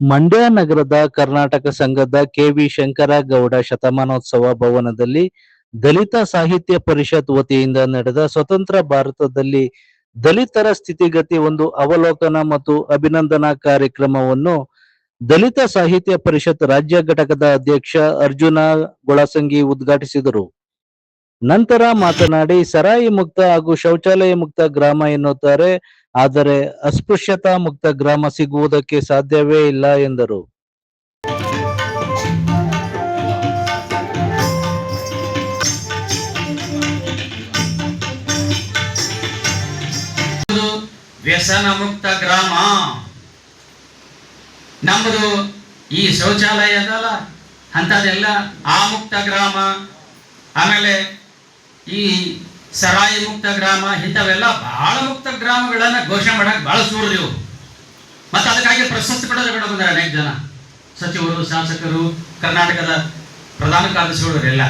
ಮಂಡ್ಯ ನಗರದ ಕರ್ನಾಟಕ ಸಂಘದ ಕೆ.ವಿ. ಶಂಕರಗೌಡ ಶತಮಾನೋತ್ಸವ ಭವನದಲ್ಲಿ ದಲಿತ ಸಾಹಿತ್ಯ ಪರಿಷತ್ ವತಿಯಿಂದ ನಡೆದ ಸ್ವತಂತ್ರ ಭಾರತದಲ್ಲಿ ದಲಿತರ ಸ್ಥಿತಿಗತಿ ಒಂದು ಅವಲೋಕನ ಮತ್ತು ಅಭಿನಂದನಾ ಕಾರ್ಯಕ್ರಮವನ್ನು ದಲಿತ ಸಾಹಿತ್ಯ ಪರಿಷತ್ ರಾಜ್ಯ ಘಟಕದ ಅಧ್ಯಕ್ಷ ಅರ್ಜುನ ಗೊಳಸಂಗಿ ಉದ್ಘಾಟಿಸಿದರು. ನಂತರ ಮಾತನಾಡಿ, ಸರಾಯಿ ಮುಕ್ತ ಹಾಗೂ ಶೌಚಾಲಯ ಮುಕ್ತ ಗ್ರಾಮ ಎನ್ನುತ್ತಾರೆ, ಆದರೆ ಅಸ್ಪೃಶ್ಯತಾ ಮುಕ್ತ ಗ್ರಾಮ ಸಿಗುವುದಕ್ಕೆ ಸಾಧ್ಯವೇ ಇಲ್ಲ ಎಂದರು. ವ್ಯಸನ ಮುಕ್ತ ಗ್ರಾಮ ನಮ್ಮದು. ಈ ಶೌಚಾಲಯ ಅದಲ್ಲ ಅಂಥದ್ದೆಲ್ಲ ಆ ಮುಕ್ತ ಗ್ರಾಮ, ಆಮೇಲೆ ಈ ಸರಾಯಿ ಮುಕ್ತ ಗ್ರಾಮ, ಇಂಥವೆಲ್ಲ ಬಹಳ ಮುಕ್ತ ಗ್ರಾಮಗಳನ್ನ ಘೋಷಣೆ ಮಾಡಕ್ಕೆ ಬಹಳ ಸೂರ್ರಿ ಇವು. ಮತ್ತು ಅದಕ್ಕಾಗಿ ಪ್ರಶಸ್ತಿ ಕೂಡ ತಗೊಂಡು ಬಂದಾರೆ ಅನೇಕ ಜನ, ಸಚಿವರು, ಶಾಸಕರು, ಕರ್ನಾಟಕದ ಪ್ರಧಾನ ಕಾರ್ಯದರ್ಶಿಗಳು.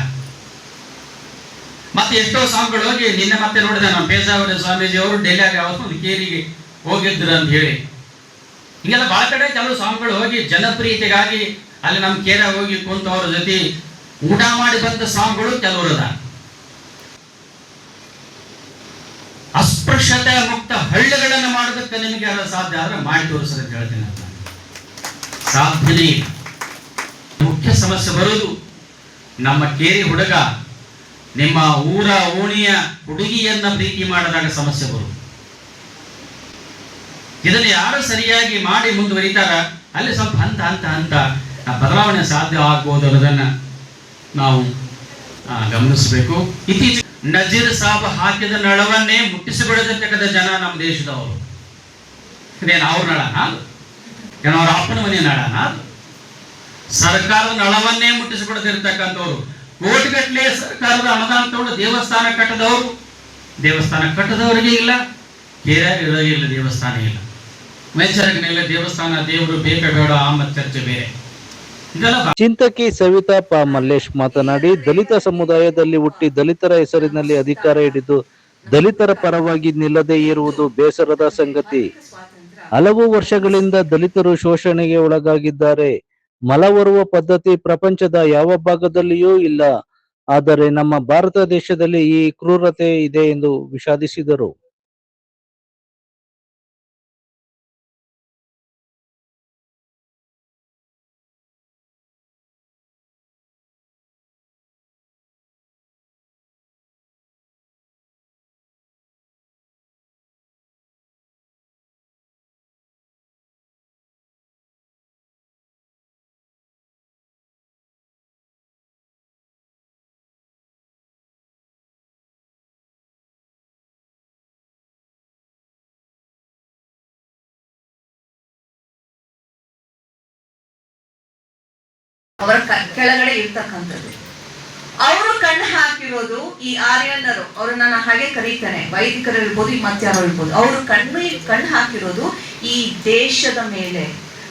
ಮತ್ತೆ ಎಷ್ಟೋ ಸ್ವಾಮಿಗಳು ಹೋಗಿ ನಿನ್ನೆ ಮತ್ತೆ ನೋಡಿದೆ ನಮ್ಮ ಪೇಜಾವರ ಸ್ವಾಮೀಜಿ ಅವರು ಡೆಲ್ಲಿಯಾಗ ಯಾವತ್ತು ಒಂದು ಕೇರಿಗೆ ಹೋಗಿದ್ರು ಅಂತ ಹೇಳಿ. ಹಿಂಗೆಲ್ಲ ಬಹಳ ಕಡೆ ಕೆಲವು ಸ್ವಾಮಿಗಳು ಹೋಗಿ ಜನಪ್ರಿಯತೆಗಾಗಿ ಅಲ್ಲಿ ನಮ್ಮ ಕೇರ ಹೋಗಿ ಕುಂತು ಅವ್ರ ಜೊತೆ ಊಟ ಮಾಡಿ ಬಂದ ಸ್ವಾಮಿಗಳು ಕೆಲವರು ಅದ. ಅಸ್ಪೃಶ್ಯತೆ ಮುಕ್ತ ಹಳ್ಳಿಗಳನ್ನು ಮಾಡೋದಕ್ಕೆ ನಿಮಗೆ ಯಾರು ಸಾಧ್ಯ ಆದ್ರೆ ಮಾಡಿ ತೋರಿಸೋದಕ್ಕೆ ಹೇಳ್ತೀನಿ ಅಂತ. ಸಾಧ್ಯನೇ ಮುಖ್ಯ ಸಮಸ್ಯೆ ಬರೋದು ನಮ್ಮ ಕೇರಿ ಹುಡುಗ ನಿಮ್ಮ ಊರ ಓಣಿಯ ಹುಡುಗಿಯನ್ನ ಪ್ರೀತಿ ಮಾಡಿದಾಗ ಸಮಸ್ಯೆ ಬರುವುದು. ಇದನ್ನು ಯಾರು ಸರಿಯಾಗಿ ಮಾಡಿ ಮುಂದುವರಿತಾರ ಅಲ್ಲಿ ಸ್ವಲ್ಪ ಹಂತ ಹಂತ ಹಂತ ಬದಲಾವಣೆ ಸಾಧ್ಯ ಆಗ್ಬೋದು ಅನ್ನೋದನ್ನ ನಾವು ಗಮನಿಸಬೇಕು. ಇತ್ತೀಚೆಗೆ ನಜೀರ್ ಸಾಬ್ ಹಾಕಿದ ನಳವನ್ನೇ ಮುಟ್ಟಿಸಿಕೊಳ್ಳತಕ್ಕಂಥ ಜನ ನಮ್ಮ ದೇಶದವರು. ಇದೇನು ಅವ್ರ ನಳನ, ಏನೋ ಅವ್ರ ಅಪ್ಪನ ಮನೆ ನಳನ, ಸರ್ಕಾರದ ನಳವನ್ನೇ ಮುಟ್ಟಿಸಿಕೊಡದಿರ್ತಕ್ಕಂಥವ್ರು. ಕೋಟಿಗಟ್ಟಲೆ ಸರ್ಕಾರದ ಅನುದಾನ ತಗೊಂಡು ದೇವಸ್ಥಾನ ಕಟ್ಟದವರು, ದೇವಸ್ಥಾನ ಕಟ್ಟದವರಿಗೆ ಇಲ್ಲ, ಬೇರೆ ಇಲ್ಲ, ದೇವಸ್ಥಾನ ಇಲ್ಲ, ಮೇಲ್ಚಾರಕನಿಲ್ಲ, ದೇವಸ್ಥಾನ ದೇವರು ಬೇಕ ಬೇಡ ಆ ಮತ್ತು ಚರ್ಚೆ ಬೇರೆ. ಚಿಂತಕಿ ಸವಿತಾ ಪ ಮಲ್ಲೇಶ್ ಮಾತನಾಡಿ, ದಲಿತ ಸಮುದಾಯದಲ್ಲಿ ಹುಟ್ಟಿ ದಲಿತರ ಹೆಸರಿನಲ್ಲಿ ಅಧಿಕಾರ ಹಿಡಿದು ದಲಿತರ ಪರವಾಗಿ ನಿಲ್ಲದೇ ಇರುವುದು ಬೇಸರದ ಸಂಗತಿ. ಹಲವು ವರ್ಷಗಳಿಂದ ದಲಿತರು ಶೋಷಣೆಗೆ ಒಳಗಾಗಿದ್ದಾರೆ. ಮಲ ಹೊರುವ ಪದ್ಧತಿ ಪ್ರಪಂಚದ ಯಾವ ಭಾಗದಲ್ಲಿಯೂ ಇಲ್ಲ. ಆದರೆ ನಮ್ಮ ಭಾರತ ದೇಶದಲ್ಲಿ ಈ ಕ್ರೂರತೆ ಇದೆ ಎಂದು ವಿಷಾದಿಸಿದರು. ಅವರ ಕೆಳಗಡೆ ಇರ್ತಕ್ಕಂಥದ್ದು ಅವರು ಕಣ್ಣು ಹಾಕಿರೋದು ಈ ಆರ್ಯನರು, ಅವರು ನಾನು ಹಾಗೆ ಕರೀತೇನೆ, ವೈದಿಕರು ಇರ್ಬೋದು, ಮತ್ತಾರು ಇರ್ಬೋದು, ಅವರು ಕಣ್ಣು ಹಾಕಿರೋದು ಈ ದೇಶದ ಮೇಲೆ.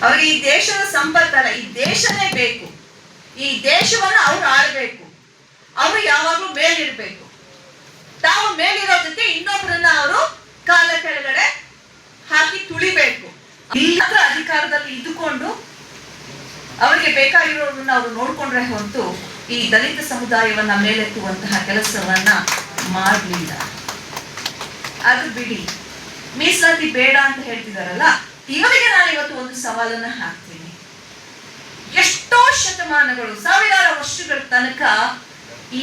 ಅವ್ರಿಗೆ ಈ ದೇಶದ ಸಂಪತ್ತಲ್ಲ, ಈ ದೇಶನೇ ಬೇಕು. ಈ ದೇಶವನ್ನ ಅವ್ರು ಆಳ್ಬೇಕು, ಅವರು ಯಾವಾಗ್ಲೂ ಮೇಲಿರ್ಬೇಕು. ತಾವು ಮೇಲಿರೋದಕ್ಕೆ ಇನ್ನೊಬ್ಬರನ್ನ ಅವರು ಕಾಲ ಕೆಳಗಡೆ ಹಾಕಿ ತುಳಿಬೇಕು. ಇಲ್ಲತ್ರ ಅಧಿಕಾರದಲ್ಲಿ ಇದ್ದುಕೊಂಡು ಅವರಿಗೆ ಬೇಕಾಗಿರೋದನ್ನ ಅವರು ನೋಡ್ಕೊಂಡ್ರೆ ಹೊರತು ಈ ದಲಿತ ಸಮುದಾಯವನ್ನ ಮೇಲೆತ್ತುವಂತಹ ಕೆಲಸವನ್ನ ಮಾಡಲಿಲ್ಲ. ಅದು ಬಿಡಿ, ಮೀಸಲಾತಿ ಬೇಡ ಅಂತ ಹೇಳ್ತಿದಾರಲ್ಲ, ಇವರಿಗೆ ನಾನು ಇವತ್ತು ಒಂದು ಸವಾಲನ್ನ ಹಾಕ್ತೀನಿ. ಎಷ್ಟೋ ಶತಮಾನಗಳು, ಸಾವಿರಾರು ವರ್ಷಗಳ ತನಕ ಈ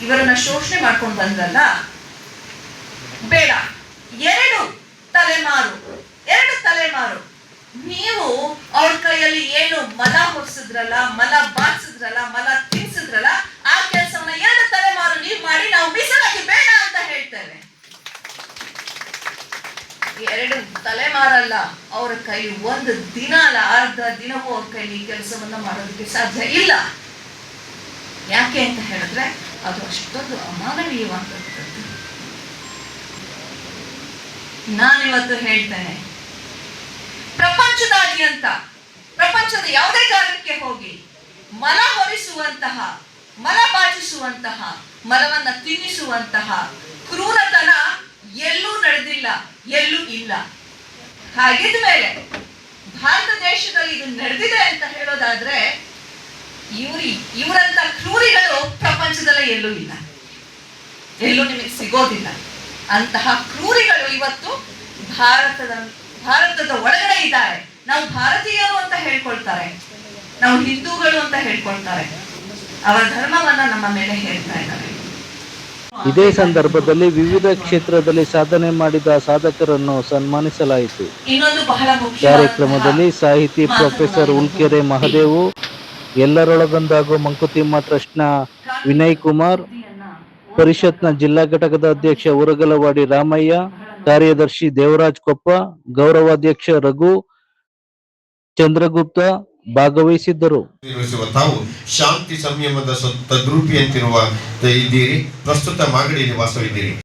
ಇವರನ್ನ ಶೋಷಣೆ ಮಾಡ್ಕೊಂಡು ಬಂದ್ರಲ್ಲ, ಬೇಡ, ಎರಡು ತಲೆಮಾರು ನೀವು ಅವ್ರ ಕೈಯಲ್ಲಿ ಏನು ಮಲ ಹೊರಿಸಿದ್ರಲ್ಲ, ಮಲ ಬಾಚಿಸಿದ್ರಲ್ಲ, ಮಲ ತಿನ್ಸಿದ್ರಲ್ಲ, ಆ ಕೆಲಸವನ್ನ 2 ತಲೆಮಾರು ನೀವು ಮಾಡಿ ನಾವು ಮೀಸಲಾತಿ ಬೇಡ ಅಂತ ಹೇಳ್ತೇವೆ. 2 ತಲೆಮಾರಲ್ಲ, ಅವರ ಕೈ ಒಂದು ದಿನ ಅಲ್ಲ, ಅರ್ಧ ದಿನವೂ ಅವ್ರ ಕೈಲಿ ಈ ಕೆಲಸವನ್ನ ಮಾಡೋದಕ್ಕೆ ಸಾಧ್ಯ ಇಲ್ಲ. ಯಾಕೆ ಅಂತ ಹೇಳಿದ್ರೆ ಅದು ಅಷ್ಟೊಂದು ಅಮಾನವೀಯವಾದಂಥದ್ದು. ನಾನಿವತ್ತು ಹೇಳ್ತೇನೆ, ಪ್ರಪಂಚದಾದ್ಯಂತ, ಪ್ರಪಂಚದ ಯಾವುದೇ ಜಾಗಕ್ಕೆ ಹೋಗಿ ಮಲ ಹೊರಿಸುವಂತಹ, ಮಲ ಬಾಚಿಸುವಂತಹ, ಮಲವನ್ನ ತಿನ್ನಿಸುವಂತಹ ಕ್ರೂರತನ ಎಲ್ಲೂ ನಡೆದಿಲ್ಲ, ಎಲ್ಲೂ ಇಲ್ಲ. ಹಾಗಿದ್ಮೇಲೆ ಭಾರತ ದೇಶದಲ್ಲಿ ಇದು ನಡೆದಿದೆ ಅಂತ ಹೇಳೋದಾದ್ರೆ ಇವರಂತ ಕ್ರೂರಿಗಳು ಪ್ರಪಂಚದಲ್ಲೇ ಎಲ್ಲೂ ಇಲ್ಲ, ಎಲ್ಲೂ ನಿಮಗೆ ಸಿಗೋದಿಲ್ಲ. ಅಂತಹ ಕ್ರೂರಿಗಳು ಇವತ್ತು ಭಾರತದ ಒಳಗಡೆ ಇದ್ದಾರೆ. ನಾವು ಭಾರತೀಯರು ಅಂತ ಹೇಳ್ಕೊಳ್ತಾರೆ, ನಾವು ಹಿಂದೂಗಳು ಅಂತ ಹೇಳ್ಕೊಳ್ತಾರೆ. ಅವರ ಧರ್ಮವನ್ನ ನಮ್ಮ ಮೇಲೆ ಹೇಳ್ತಾ ಇದ್ದಾರೆ. ಇದೇ ಸಂದರ್ಭದಲ್ಲಿ ವಿವಿಧ ಕ್ಷೇತ್ರದಲ್ಲಿ ಸಾಧನೆ ಮಾಡಿದ ಸಾಧಕರನ್ನು ಸನ್ಮಾನಿಸಲಾಯಿತು. ಇನ್ನೊಂದು ಬಹಳ ಮುಖ್ಯ ಕಾರ್ಯಕ್ರಮದಲ್ಲಿ ಸಾಹಿತಿ ಪ್ರೊಫೆಸರ್ ಉಲ್ಕೆರೆ ಮಹದೇವು, ಎಲ್ಲರೊಳಗೊಂದಾಗೋ ಮಂಕುತಿಮ್ಮ ಟ್ರಸ್ಟ್ನ ವಿನಯ್ ಕುಮಾರ್, ಪರಿಷತ್ನ ಜಿಲ್ಲಾ ಘಟಕದ ಅಧ್ಯಕ್ಷ ಉರಗಲವಾಡಿ ರಾಮಯ್ಯ, ಕಾರ್ಯದರ್ಶಿ ದೇವರಾಜ್ ಕೊಪ್ಪ, ಗೌರವಾಧ್ಯಕ್ಷ ರಘು ಚಂದ್ರಗುಪ್ತ ಭಾಗವಹಿಸಿದ್ದರು. ತಾವು ಶಾಂತಿ ಸಂಯಮದ ತದ್ರೂಪಿಯಂತಿರುವ ಇದ್ದೀರಿ. ಪ್ರಸ್ತುತ ಮಾಗಡಿಯಲ್ಲಿ ವಾಸವಿದ್ದೀರಿ.